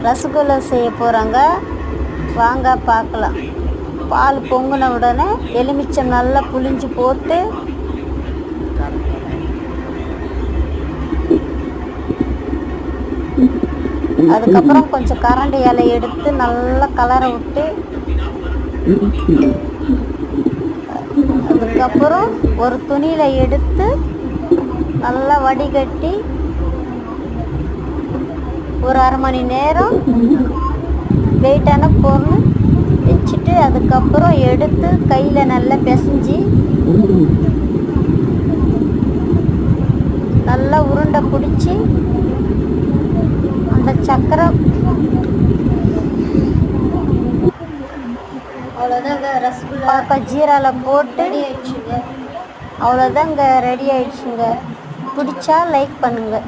ரசகுல்லா செய்ய போகிறாங்க, வாங்க பார்க்கலாம். பால் பொங்கின உடனே எலுமிச்சம் நல்லா புளிஞ்சு போட்டு அதுக்கப்புறம் கொஞ்சம் கரண்டி இலை எடுத்து நல்லா கலரை விட்டு அதுக்கப்புறம் ஒரு துணியில் எடுத்து நல்லா வடிகட்டி ஒரு அரை மணி நேரம் வெயிட்டான பொருள் வச்சுட்டு அதுக்கப்புறம் எடுத்து கையில் நல்லா பிசைஞ்சி நல்லா உருண்டை பிடிச்சி அந்த சக்கரை அவ்வளோதாங்க ரசகுல்லா ஜீராவில் போட்டு ரெடி ஆயிடுச்சுங்க. அவ்வளோதாங்க ரெடி ஆயிடுச்சுங்க. பிடிச்சா லைக் பண்ணுங்கள்.